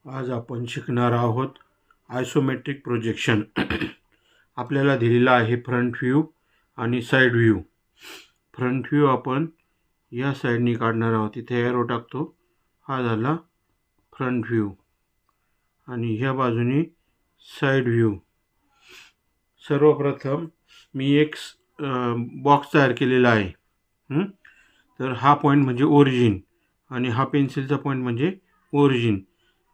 आज आपण शिकणार आहोत आयसोमेट्रिक प्रोजेक्शन. आपल्याला दिलेला आहे फ्रंट व्ह्यू आणि साइड व्ह्यू. फ्रंट व्ह्यू आपण या साइडनी काढणार आहोत. इथे एरो टाकतो. हा झाला फ्रंट व्ह्यू आणि ह्या बाजूनी साइड व्ह्यू. सर्वप्रथम मी एक बॉक्स तयार केलेला आहे. तर हा पॉईंट म्हणजे ओरिजिन आणि हा पेन्सिलचा पॉईंट म्हणजे ओरिजिन.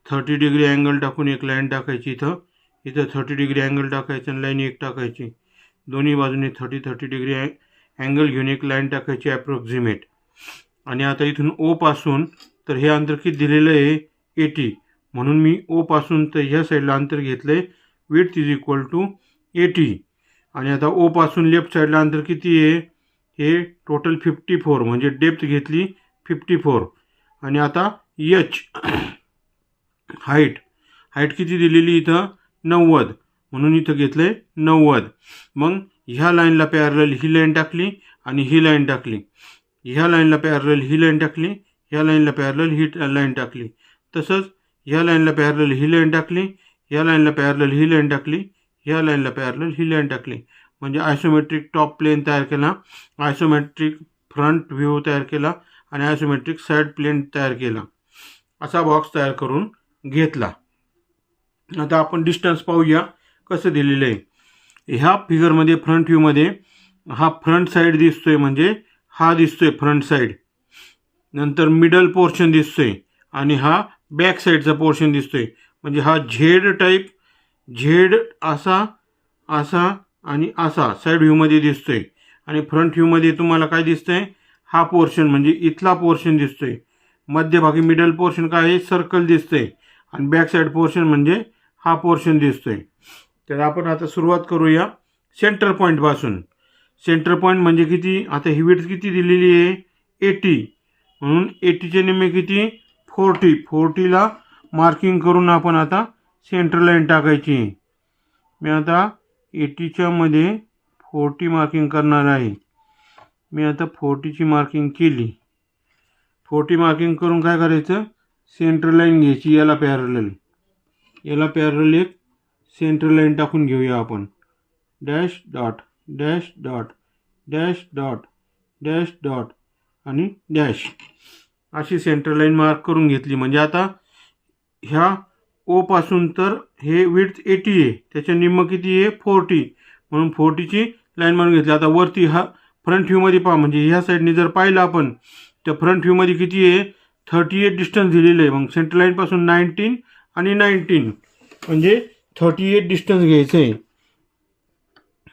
30 डिग्री अँगल टाकून एक लाईन टाकायची. इथं 30 डिग्री अँगल टाकायचं आणि लाईन एक टाकायची. दोन्ही बाजूने 30 डिग्री अँगल घेऊन एक लाईन टाकायची ॲप्रॉक्सिमेट. आणि आता इथून ओ पासून तर हे अंतर किती दिलेलं आहे 80, म्हणून मी ओ पासून तर ह्या साईडला अंतर घेतलं आहे विड्थ इज इक्वल टू 80. आणि आता ओ पासून लेफ्ट साईडला अंतर किती आहे हे टोटल 54, म्हणजे डेप्थ घेतली 54. आणि आता एच हाईट किती दिलेली इथं 90, म्हणून इथं घेतलं आहे 90. मग ह्या लाईनला पॅरलल ही लाईन टाकली आणि ही लाईन टाकली. ह्या लाईनला पॅरलल ही लाईन टाकली, ह्या लाईनला पॅरलल ही लाईन टाकली. तसंच ह्या लाईनला पॅरलल ही लाईन टाकली, ह्या लाईनला पॅरलल ही लाईन टाकली, ह्या लाईनला पॅरलल ही लाईन टाकली. म्हणजे आयसोमेट्रिक टॉप प्लेन तयार केला, आयसोमेट्रिक फ्रंट व्ह्यू तयार केला आणि आयसोमेट्रिक साईड प्लेन तयार केला. असा बॉक्स तयार करून घेतला. आता आपण डिस्टन्स पाहूया कसं दिलेलं आहे. ह्या फिगरमध्ये फ्रंट व्ह्यूमध्ये हा फ्रंट साईड दिसतोय, म्हणजे हा दिसतोय फ्रंट साईड. नंतर मिडल पोर्शन दिसतोय आणि हा बॅक साईडचा पोर्शन दिसतोय. म्हणजे हा झेड टाईप, झेड असा असा आणि असा साईड व्ह्यूमध्ये दिसतोय. आणि फ्रंट व्ह्यूमध्ये तुम्हाला काय दिसतंय, हा पोर्शन म्हणजे इथला पोर्शन दिसतोय. मध्यभागी मिडल पोर्शन काय आहे सर्कल दिसतंय आणि बॅक साईड पोर्शन म्हणजे हा पोर्शन दिसतोय. तर आपण आता सुरुवात करूया सेंटर पॉईंट पासून. सेंटर पॉईंट म्हणजे किती, आता ही विड्थ किती दिलेली आहे 80, म्हणून 80चे निम्मे किती 40. 40ला मार्किंग करून आपण आता सेंटर लाईन टाकायची. मी आता 80च्या मध्ये 40 मार्किंग करणार आहे. मी आता 40ची मार्किंग केली. 40 मार्किंग करून काय करायचं, सेंटर लाईन घ्यायची याला पॅरलल. याला पॅरलल एक सेंटर लाईन टाकून घेऊया आपण. Dash dot dash dot dash dot dash dot आणि डॅश अशी सेंटर लाईन मार्क करून घेतली. म्हणजे आता ह्या ओ पासून तर हे विड्थ 80 आहे, त्याच्या निम्म किती आहे 40, म्हणून 40ची लाईन मारून घेतली. आता वरती हा फ्रंट व्ह्यूमध्ये पहा, म्हणजे ह्या साईडने जर पाहिलं आपण तर फ्रंट व्ह्यूमध्ये किती आहे 38 डिस्टन्स दिलेलं आहे. मग सेंटर लाईनपासून 19 आणि 19 म्हणजे 38 डिस्टन्स घ्यायचं आहे.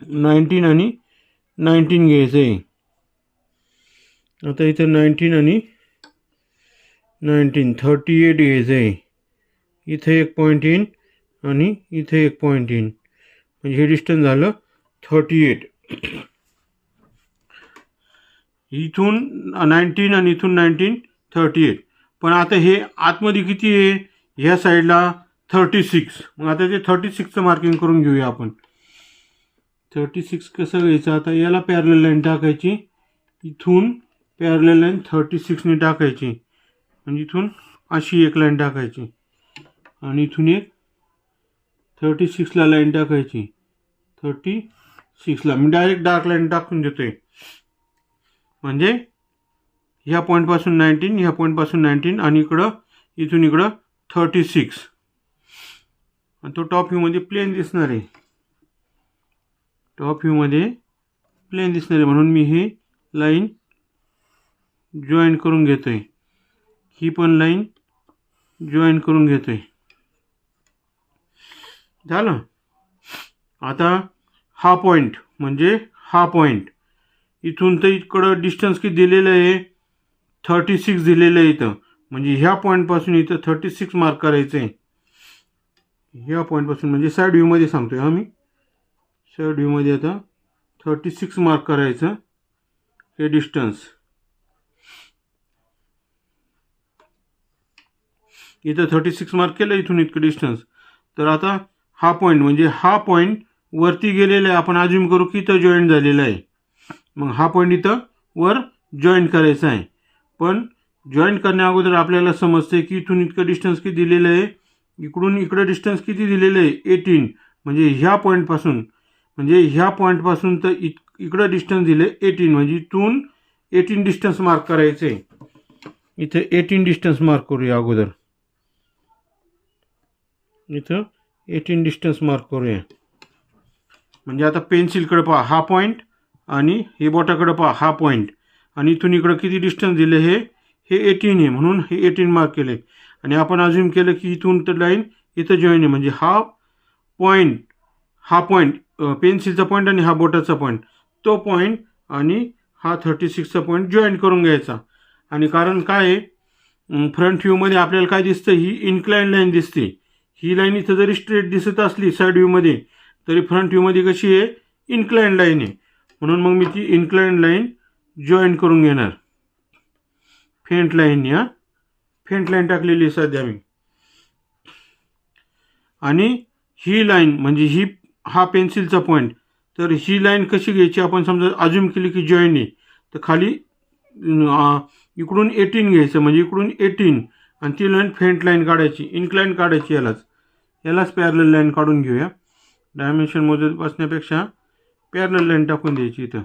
19 आणि 19 घ्यायचं आहे. आता इथं 19 आणि 19 38 घ्यायचं आहे. इथं एक पॉईंट येईन आणि इथे एक पॉईंट येईन, म्हणजे हे डिस्टन्स झालं 38. इथून 19 आणि इथून 19 38. पण आता हे आतमध्ये किती आहे ह्या साईडला 36. मग आता ते 36चं मार्किंग करून घेऊया आपण. 36 कसं घ्यायचं, आता याला पॅरलल लाईन टाकायची, इथून पॅरलल लाईन 36ने टाकायची, म्हणजे इथून अशी एक लाईन टाकायची आणि इथून एक 36ला लाईन टाकायची. 36ला मी डायरेक्ट डार्क लाईन टाकून देतोय. म्हणजे ह्या पॉईंटपासून 19, ह्या पॉईंटपासून 19 आणि इथून इकडं 36. आणि तो टॉप व्ह्यूमध्ये प्लेन दिसणार आहे. टॉप व्ह्यूमध्ये प्लेन दिसणार आहे, म्हणून मी ही लाईन जॉईन करून घेतोय. ही पण लाईन जॉईन करून घेतोय. झालं. आता हा पॉईंट म्हणजे हा पॉईंट इथून तर इकडं डिस्टन्स किती दिलेलं आहे 36 दिलेलं आहे इथं. म्हणजे ह्या पॉईंटपासून इथं 36 मार्क करायचं आहे. ह्या पॉईंटपासून म्हणजे साईड व्ह्यूमध्ये सांगतोय हा मी. साईड व्ह्यूमध्ये आता 36 मार्क करायचं हे डिस्टन्स. इथं 36 मार्क केलं इथून इतकं डिस्टन्स. तर आता हा पॉईंट म्हणजे हा पॉईंट वरती गेलेला आहे. आपण अज्यूम करू की इथं जॉईंट झालेला आहे. मग हा पॉईंट इथं वर जॉईंट करायचा आहे. पण जॉईंट करण्या अगोदर आपल्याला समजते की इथून इतकं डिस्टन्स किती दिलेलं आहे इकडून इकडे डिस्टन्स किती दिलेलं आहे 18, म्हणजे ह्या पॉईंटपासून तर इकडं डिस्टन्स दिले 18, म्हणजे इथून 18 डिस्टन्स मार्क करायचं आहे. इथे 18 डिस्टन्स मार्क करूया अगोदर. इथं 18 डिस्टन्स मार्क करूया. म्हणजे आता पेन्सिलकडे पहा हा पॉईंट आणि हे बोटाकडे पहा हा पॉईंट, आणि इथून इकडं किती डिस्टन्स दिले हे 18 आहे, म्हणून हे 18 मार्क केले. आणि आपण अज्युम केलं की इथून तर लाईन इथं जॉईन आहे, म्हणजे हा पॉईंट पेन्सिलचा पॉईंट आणि हा बोटाचा पॉईंट, तो पॉईंट आणि हा 36चा पॉईंट जॉईन करून घ्यायचा. आणि कारण काय आहे, फ्रंट व्ह्यूमध्ये आपल्याला काय दिसतं, ही इन्क्लाइन लाईन दिसते. ही लाईन इथं जरी स्ट्रेट दिसत असली साईड व्ह्यूमध्ये, तरी फ्रंट व्ह्यूमध्ये कशी आहे, इन्क्लाइन लाईन आहे. म्हणून मग मी ती इन्क्लाइन लाईन जॉईन करून घेणार. फेंट लाईन टाकलेली सध्या मी. आणि ही लाईन म्हणजे हा पेन्सिलचा पॉईंट, तर ही लाईन कशी घ्यायची, आपण समजा अज्युम केली की जॉईन आहे, तर खाली इकडून 18 घ्यायचं, म्हणजे इकडून 18, आणि ती लाईन फेंट लाईन काढायची, इन्क्लाइन काढायची. यालाच पॅरलल लाईन काढून घेऊया. डायमेन्शन मोजत बसण्यापेक्षा पॅरलल लाईन टाकून द्यायची इथं.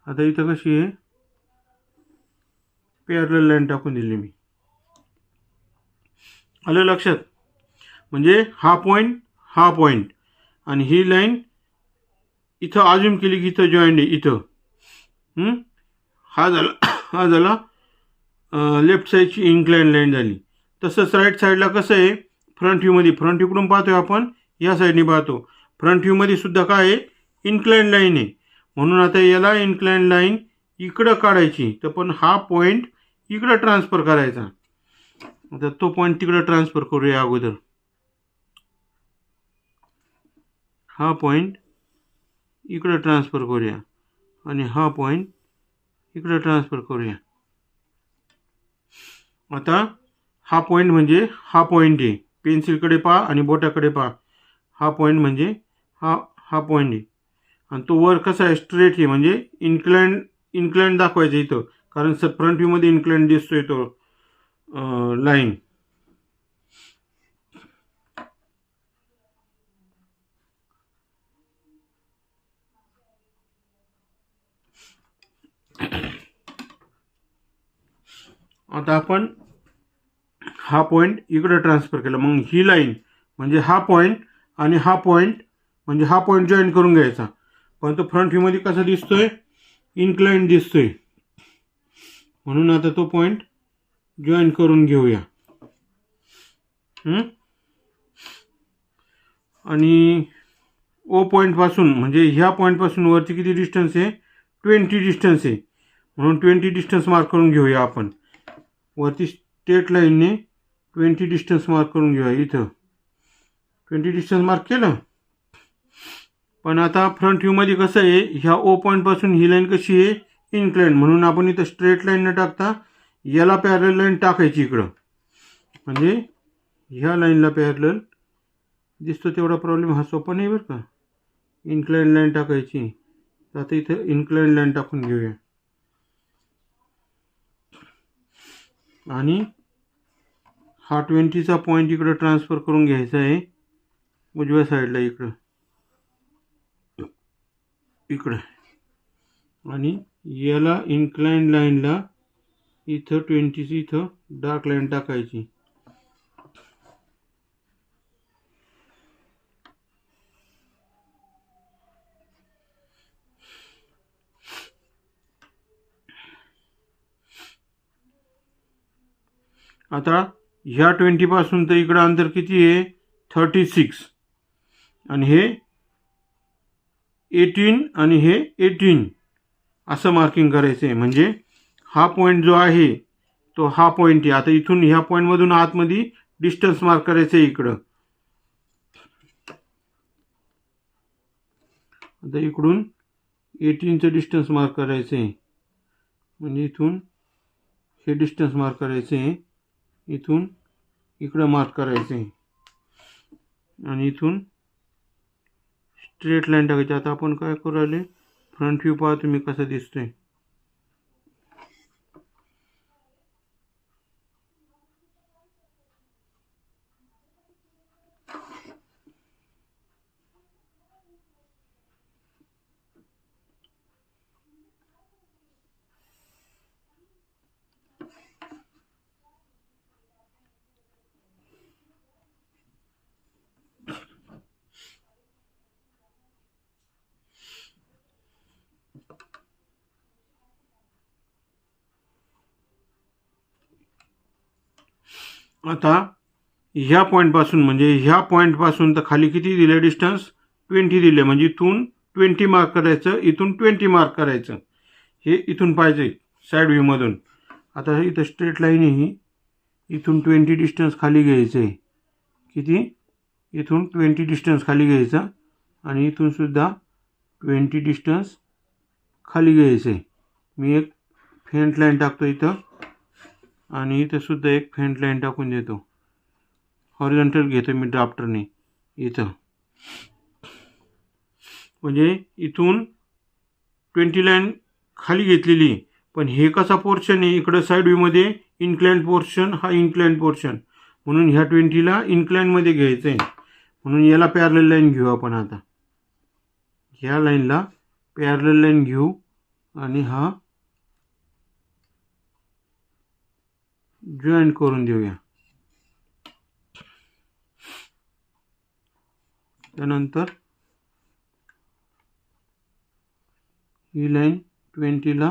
आता इथं कशी आहे, पॅरलल लाईन टाकून दिली मी. आलं लक्षात? म्हणजे हा पॉईंट आणि ही लाईन इथं अज्युम केली की इथं जॉईंट आहे इथं. हा झाला लेफ्ट साईडची इन्क्लाइन लाईन झाली. तसंच राईट साईडला कसं आहे, फ्रंट व्ह्यूकडून पाहतोय आपण, या साईडने पाहतो. फ्रंट व्ह्यूमध्ये सुद्धा काय आहे, इन्क्लाइन लाईन आहे. म्हणून आता याला इन्क्लाइन लाईन इकडं काढायची, तर पण हा पॉईंट इकडं ट्रान्सफर करायचा. आता तो पॉईंट तिकडं ट्रान्सफर करूया अगोदर. हा पॉईंट इकडं ट्रान्सफर करूया आणि हा पॉईंट इकडं ट्रान्सफर करूया. आता हा पॉईंट म्हणजे हा पॉईंट आहे, पेन्सिलकडे पहा आणि बोटाकडे पहा. हा पॉईंट म्हणजे हा पॉईंट आहे, आणि तो वर कसा आहे, स्ट्रेट आहे, म्हणजे इन्क्लाइन दाखवायचं इथं, कारण फ्रंट व्ह्यूमध्ये इन्क्लाइन दिसतोय तो लाईन. आता आपण हा पॉईंट इकडे ट्रान्सफर केला. मग ही लाईन म्हणजे हा पॉईंट आणि हा पॉईंट, म्हणजे हा पॉईंट जॉईन करून घ्यायचा. पण तो फ्रंट व्ह्यूमध्ये कसा दिसतोय, इन्क्लाइन दिसतोय. म्हणून आता तो पॉईंट जॉईन करून घेऊया. आणि ओ पॉईंटपासून, म्हणजे ह्या पॉईंटपासून वरती किती डिस्टन्स आहे, 20 डिस्टन्स आहे. म्हणून 20 डिस्टन्स मार्क करून घेऊया आपण. वरती स्ट्रेट लाईनने 20 डिस्टन्स मार्क करून घेऊया. इथं 20 डिस्टन्स मार्क केलं. पण आता फ्रंट व्ह्यूमध्ये कसं आहे, ह्या ओ पॉईंटपासून ही लाईन कशी आहे, इन्क्लाइन. म्हणून आपण इथं स्ट्रेट लाईन न टाकता याला पॅरलल लाईन टाकायची इकडं, म्हणजे ह्या लाईनला पॅरलल दिसतो. तेवढा प्रॉब्लेम हा सोपा नाही बरं का. इन्क्लाइन लाईन टाकायची. तर आता इथं इन्क्लाइन लाईन टाकून घेऊया. आणि हा 20चा पॉईंट इकडं ट्रान्सफर करून घ्यायचा आहे उजव्या साईडला, इकडं. आणि याला इन्क्लाइन लाईनला इथं 20ची इथं डार्क लाईन टाकायची. आता ह्या 20पासून तर इकडं अंतर किती आहे, 36, आणि हे 18 आणि हे 18 असं मार्किंग करायचं आहे. म्हणजे हा पॉईंट जो आहे तो हा पॉईंट आहे. आता इथून ह्या पॉईंटमधून आतमध्ये डिस्टन्स मार्क करायचं आहे इकडं. आता इकडून 18चं डिस्टन्स मार्क करायचं आहे, म्हणजे इथून हे डिस्टन्स मार्क करायचं आहे, इथून इकडं मार्क करायचं आहे, आणि इथून स्ट्रेट लाईन टाकायची. आता आपण काय करू राहिले, फ्रंट व्ह्यू पहा तुम्ही कसा दिसतोय. आता ह्या पॉईंटपासून म्हणजे ह्या पॉईंटपासून तर खाली किती दिले डिस्टन्स 20 दिले, म्हणजे इथून 20 मार्क करायचं, इथून 20 मार्क करायचं. हे इथून पाहिजे साईड व्ह्यूमधून. आता इथं स्ट्रेट लाईन ही इथून 20 डिस्टन्स खाली घ्यायचं आहे. किती? इथून 20 डिस्टन्स खाली घ्यायचं आणि इथून सुद्धा 20 डिस्टन्स खाली घ्यायचं आहे. मी एक फेंट लाईन टाकतो इथं आणि इथं सुद्धा एक फेंट लाईन टाकून देतो. हॉरिझॉन्टल घेतो मी ड्राफ्टरने इथं, म्हणजे इथून 20 लाईन खाली घेतलेली. पण हे कसा पोर्शन आहे, इकडं साईड व्ह्यूमध्ये इन्क्लाइंड पोर्शन, हा इन्क्लाइंड पोर्शन, म्हणून ह्या 20ला इन्क्लाइंडमध्ये घ्यायचं आहे. म्हणून याला पॅरलल लाईन घेऊ आपण. आता ह्या लाईनला पॅरलल लाईन घेऊ आणि हा जॉईन करून देऊया. त्यानंतर ही लाईन 20ला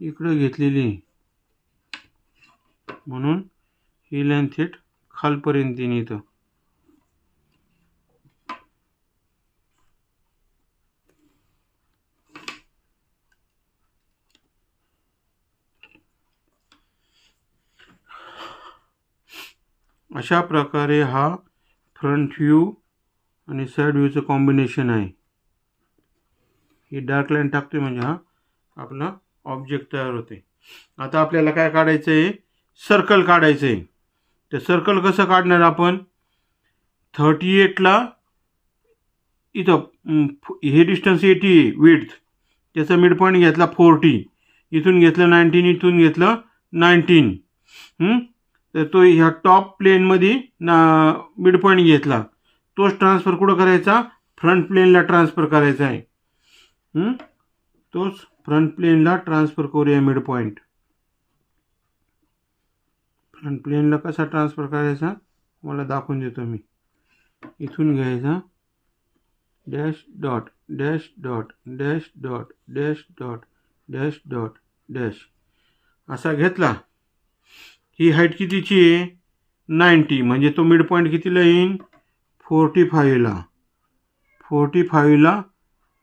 इकडं घेतलेली आहे, म्हणून ही लाईन थेट खालपर्यंत येईन इथं. अशा प्रकारे हा फ्रंट व्ह्यू आणि साईड व्ह्यूचं कॉम्बिनेशन आहे. ही डार्क लाईन टाकते म्हणजे हा आपला ऑब्जेक्ट तयार होते. आता आपल्याला काय काढायचं आहे, सर्कल काढायचं आहे. तर सर्कल कसं काढणार आपण, 38ला इथं हे डिस्टन्स 80 आहे विड्थ, त्याचा मिड पॉईंट घेतला 40, इथून घेतलं 19, इथून घेतलं 19. तर तो ह्या टॉप प्लेनमध्ये मिड पॉईंट घेतला, तोच ट्रान्सफर कुठं करायचा, फ्रंट प्लेनला ट्रान्सफर करायचा आहे. तोच फ्रंट प्लेनला ट्रान्सफर करूया मिड पॉईंट. फ्रंट प्लेनला कसा ट्रान्सफर करायचा मला दाखवून देतो मी. इथून घ्यायचा dash dot dash dot dash dot dash dot dash dot dash असा घेतला. ही हाईट कितीची आहे, 90, म्हणजे तो मिड पॉईंट कितीला येईन, 45ला. 45ला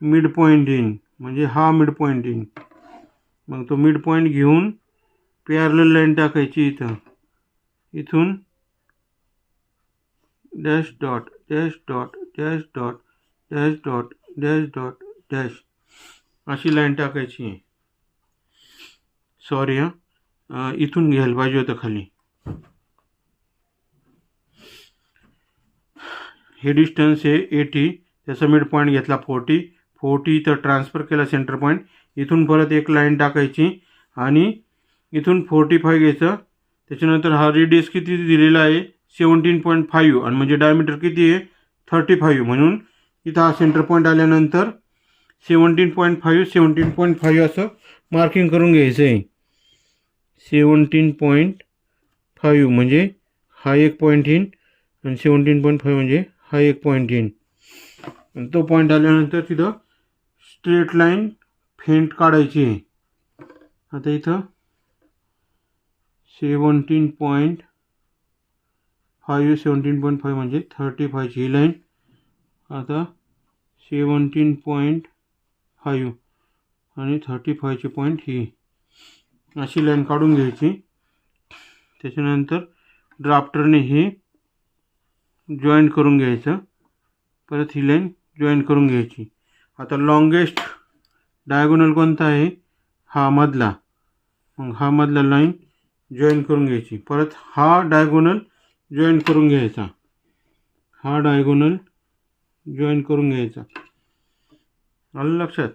मिड पॉईंट येईन, म्हणजे हा मिड पॉईंट येईन. मग तो मिड पॉईंट घेऊन पॅरलल लाईन टाकायची इथं, इथून dash dot dash dot dash dot dash dot dash dot dash अशी लाईन टाकायची आहे. सॉरी इथून घ्यायला पाहिजे होतं खाली. हे डिस्टन्स आहे 80, त्याचा मिड पॉईंट घेतला 40 इथं ट्रान्सफर केला सेंटर पॉईंट. इथून परत एक लाईन टाकायची आणि इथून 45 घ्यायचं. त्याच्यानंतर हा रेडियस किती दिलेला आहे, 17.5, आणि म्हणजे डायमीटर किती आहे, 35. म्हणून इथं हा सेंटर पॉईंट आल्यानंतर 17.5 असं मार्किंग करून घ्यायचं आहे. 17.5 म्हणजे हा एक पॉईंट येईन आणि 17.5 म्हणजे हा एक पॉईंट येईन. आणि तो पॉईंट आल्यानंतर तिथं स्ट्रेट लाईन फेंट काढायची आहे. आता इथं 17.5 म्हणजे 35ची ही लाईन. आता 17.5 आणि 35ची पॉईंट ही अशी लाईन काढून घ्यायची. त्याच्यानंतर ड्राफ्टरने हे जॉईन करून घ्यायचं, परत ही लाईन जॉईन करून घ्यायची. आता लॉंगेस्ट डायगोनल कोणता आहे, हा मधला. मग हा मधला लाईन जॉईन करून घ्यायची. परत हा डायगोनल जॉईन करून घ्यायचा, हा डायगोनल जॉईन करून घ्यायचा. आलं लक्षात.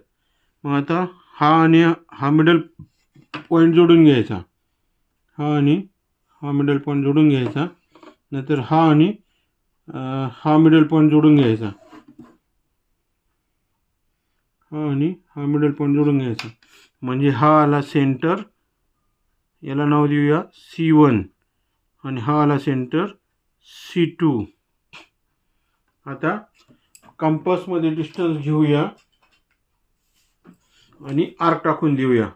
मग आता हा आणि हा मिडल पॉईंट जोडून घ्यायचा, हा आणि हा मिडल पॉईंट जोडून घ्यायचा. नंतर हा आणि हा मिडल पॉईंट जोडून घ्यायचा, हा आणि हा मिडल पॉईंट जोडून घ्यायचा. म्हणजे हा आला सेंटर, याला नाव देऊया C1, आणि हा आला सेंटर C2. आता कंपासमध्ये डिस्टन्स घेऊया आणि आर्क टाकून देऊया.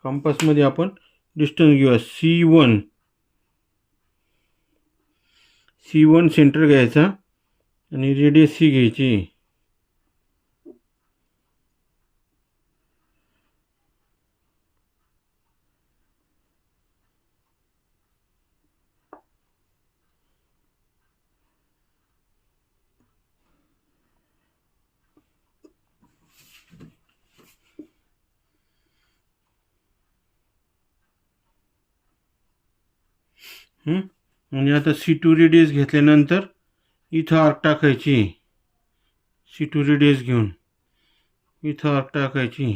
कंपासमध्ये आपण डिस्टन्स घेऊया C1 C1 सेंटर घ्यायचा आणि रेडियस C घ्यायची. आणि आता C2 रेडियस घेतल्यानंतर इथं आर्क टाकायची. C2 रेडियस घेऊन इथं आर्क टाकायची.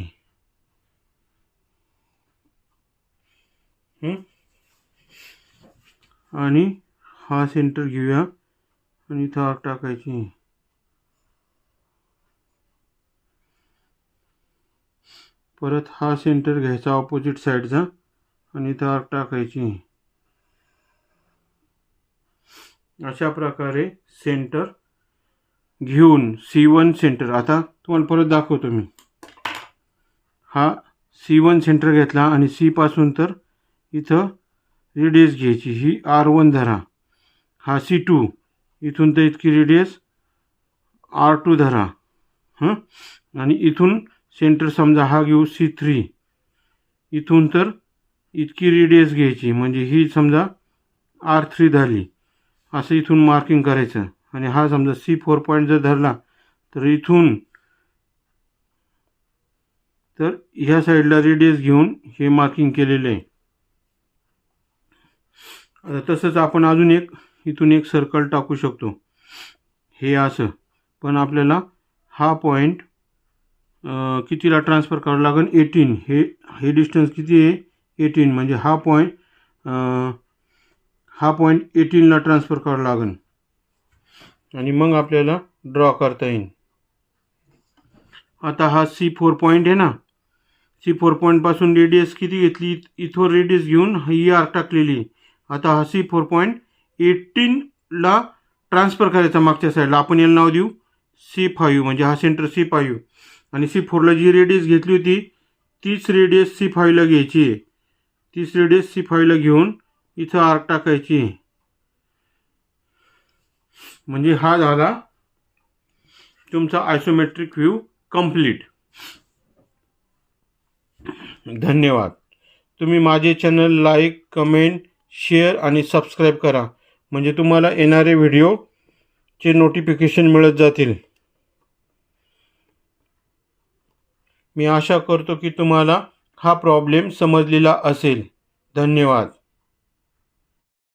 आणि हा सेंटर घेऊया आणि इथं आर्क टाकायची. परत हा सेंटर घ्यायचा ऑपोजिट साईडचा आणि इथं आर्क टाकायची. अशा प्रकारे सेंटर घेऊन C1 सेंटर. आता तुम्हाला परत दाखवतो मी. हा C1 सेंटर घेतला आणि C पासून तर इथं रेडियस घ्यायची. ही R1 धरा. हा C2 इथून तर इतकी रेडियस R2 धरा. आणि इथून सेंटर समजा हा घेऊ C3. इथून तर इतकी रेडियस घ्यायची म्हणजे ही समजा R3 झाली. असं इथून मार्किंग करायचं. आणि हा समजा C4 पॉईंट जर धरला तर इथून तर ह्या साईडला रेडियस घेऊन हे मार्किंग केलेलं आहे. आता तसंच आपण अजून इथून एक सर्कल टाकू शकतो. हे असं. पण आपल्याला हा पॉईंट कितीला ट्रान्सफर करावं लागेल? 18. हे डिस्टन्स किती आहे? 18. म्हणजे हा पॉईंट 18ला ट्रान्सफर करावं लागेल. आणि मग आपल्याला ड्रॉ करता येईल. आता हा C4 पॉईंट आहे ना. C4 पॉईंटपासून रेडियस किती घेतली? इथं रेडियस घेऊन ही आर्क टाकलेली. आता हा C4 पॉईंट 18ला ट्रान्सफर करायचा मागच्या साईडला. आपण याला नाव देऊ C5. म्हणजे हा सेंटर C5. आणि C4ला जी रेडियस घेतली होती तीच रेडियस C5ला घ्यायची आहे. तीच रेडियस C5ला घेऊन इथं आर्क टाकायची. म्हणजे हा झाला तुमचा आयसोमेट्रिक व्ह्यू कंप्लीट. धन्यवाद. तुम्ही माझे चॅनल लाईक, कमेंट, शेअर आणि सबस्क्राईब करा. म्हणजे तुम्हाला येणारे व्हिडिओचे नोटिफिकेशन मिळत जातील. मी आशा करतो की तुम्हाला हा प्रॉब्लेम समजलेला असेल. धन्यवाद.